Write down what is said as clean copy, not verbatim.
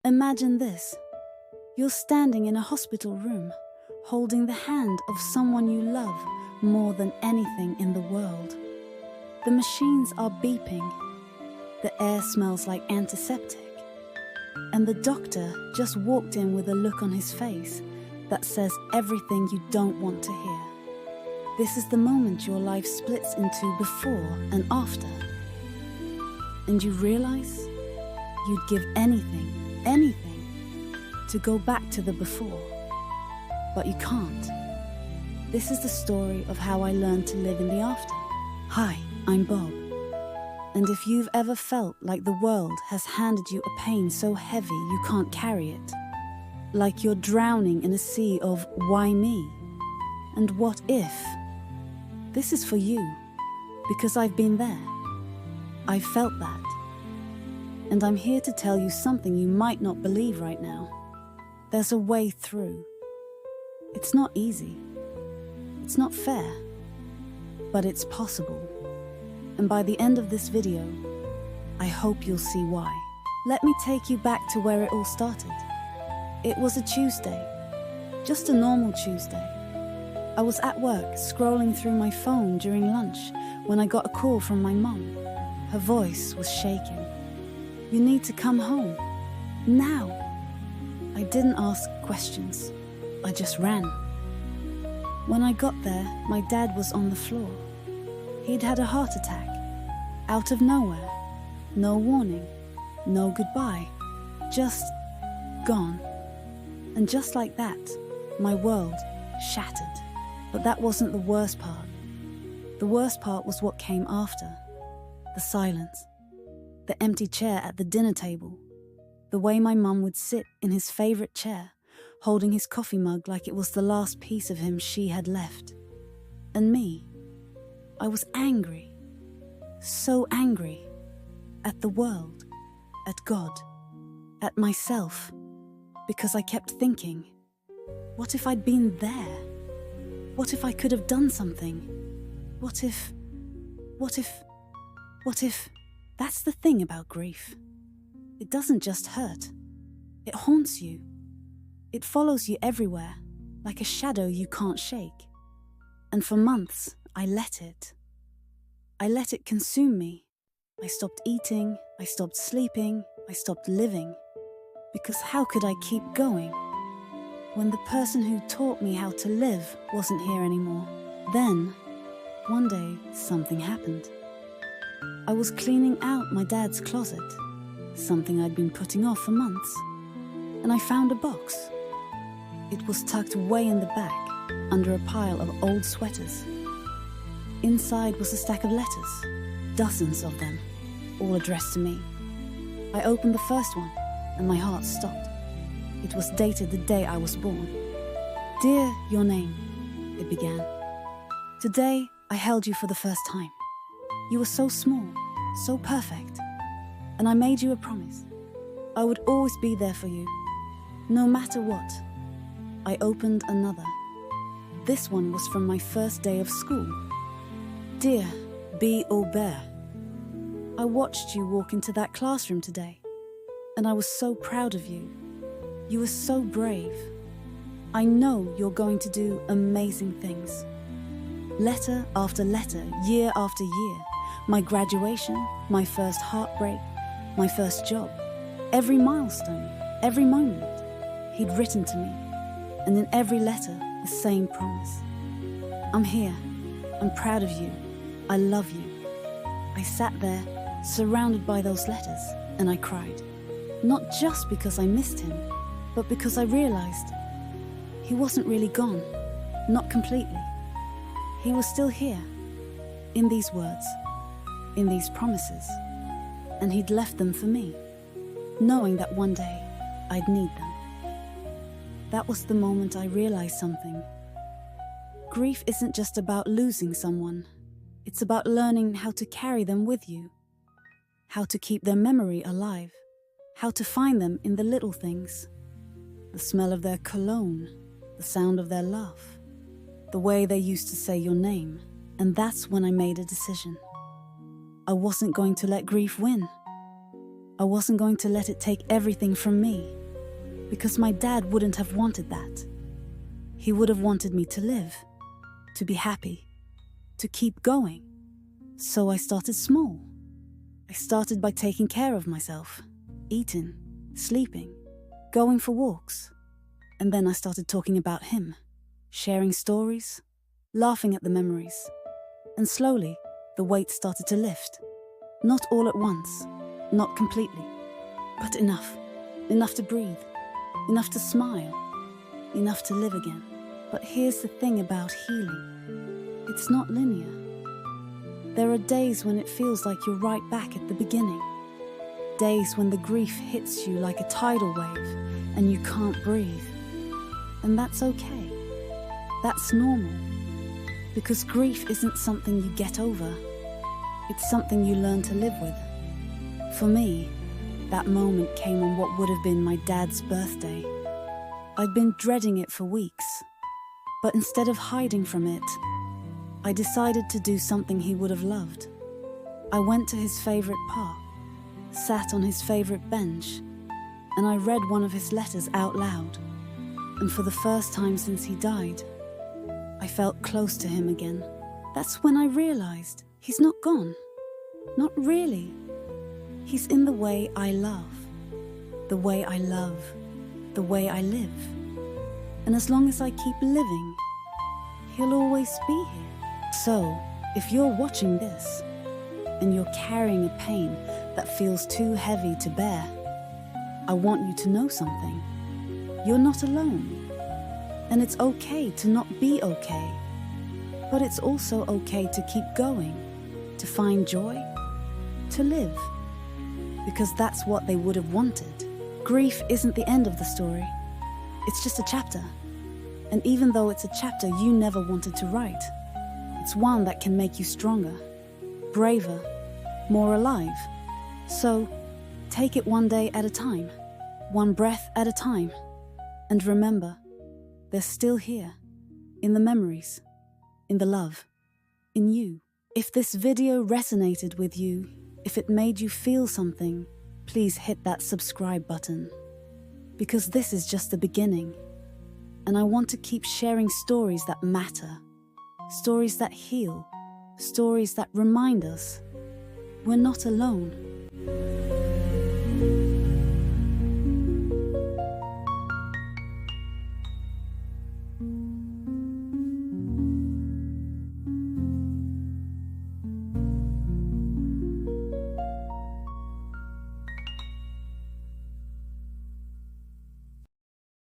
Imagine this. You're standing in a hospital room, holding the hand of someone you love more than anything in the world. The machines are beeping. The air smells like antiseptic. And the doctor just walked in with a look on his face that says everything you don't want to hear. This is the moment your life splits into before and after. And you realize you'd give anything, to go back to the before. But you can't. This is the story of how I learned to live in the after. Hi, I'm Bob. And if you've ever felt like the world has handed you a pain so heavy you can't carry it, like you're drowning in a sea of why me? And what if? This is for you, because I've been there. I've felt that. And I'm here to tell you something you might not believe right now. There's a way through. It's not easy. It's not fair. But it's possible. And by the end of this video, I hope you'll see why. Let me take you back to where it all started. It was a Tuesday. Just a normal Tuesday. I was at work, scrolling through my phone during lunch, when I got a call from my mum. Her voice was shaking. You need to come home. Now. I didn't ask questions. I just ran. When I got there, my dad was on the floor. He'd had a heart attack. Out of nowhere. No warning. No goodbye. Just gone. And just like that, my world shattered. But that wasn't the worst part. The worst part was what came after. The silence. The empty chair at the dinner table. The way my mum would sit in his favourite chair, holding his coffee mug like it was the last piece of him she had left. And me. I was angry. So angry. At the world. At God. At myself. Because I kept thinking, what if I'd been there? What if I could have done something? What if... That's the thing about grief. It doesn't just hurt. It haunts you. It follows you everywhere, like a shadow you can't shake. And for months, I let it. I let it consume me. I stopped eating, I stopped sleeping, I stopped living. Because how could I keep going when the person who taught me how to live wasn't here anymore? Then, one day, something happened. I was cleaning out my dad's closet, something I'd been putting off for months, and I found a box. It was tucked way in the back, under a pile of old sweaters. Inside was a stack of letters, dozens of them, all addressed to me. I opened the first one, and my heart stopped. It was dated the day I was born. Dear Your Name, it began. Today, I held you for the first time. You were so small, so perfect. And I made you a promise. I would always be there for you, no matter what. I opened another. This one was from my first day of school. Dear B. Aubert, I watched you walk into that classroom today, and I was so proud of you. You were so brave. I know you're going to do amazing things. Letter after letter, year after year. My graduation, my first heartbreak, my first job. Every milestone, every moment, he'd written to me. And in every letter, the same promise. I'm here. I'm proud of you. I love you. I sat there, surrounded by those letters, and I cried. Not just because I missed him, but because I realized he wasn't really gone. Not completely. He was still here. In these words. In these promises. And he'd left them for me, knowing that one day I'd need them. That was the moment I realized something. Grief isn't just about losing someone. It's about learning how to carry them with you, how to keep their memory alive, how to find them in the little things, the smell of their cologne, the sound of their laugh, the way they used to say your name. And that's when I made a decision. I wasn't going to let grief win. I wasn't going to let it take everything from me, because my dad wouldn't have wanted that. He would have wanted me to live, to be happy, to keep going. So I started small. I started by taking care of myself, eating, sleeping, going for walks. And then I started talking about him, sharing stories, laughing at the memories. And slowly, the weight started to lift. Not all at once, not completely, but enough. Enough to breathe, enough to smile, enough to live again. But here's the thing about healing. It's not linear. There are days when it feels like you're right back at the beginning. Days when the grief hits you like a tidal wave and you can't breathe. And that's okay. That's normal. Because grief isn't something you get over. It's something you learn to live with. For me, that moment came on what would have been my dad's birthday. I'd been dreading it for weeks. But instead of hiding from it, I decided to do something he would have loved. I went to his favorite park, sat on his favorite bench, and I read one of his letters out loud. And for the first time since he died, I felt close to him again. That's when I realized he's not gone. Not really. He's in the way I love, the way I love, the way I live. And as long as I keep living, he'll always be here. So, if you're watching this, and you're carrying a pain that feels too heavy to bear, I want you to know something. You're not alone. And it's okay to not be okay. But it's also okay to keep going, to find joy, to live. Because that's what they would have wanted. Grief isn't the end of the story. It's just a chapter. And even though it's a chapter you never wanted to write, it's one that can make you stronger, braver, more alive. So, take it one day at a time, one breath at a time. And remember, they're still here, in the memories, in the love, in you. If this video resonated with you, if it made you feel something, please hit that subscribe button. Because this is just the beginning. And I want to keep sharing stories that matter, stories that heal, stories that remind us we're not alone.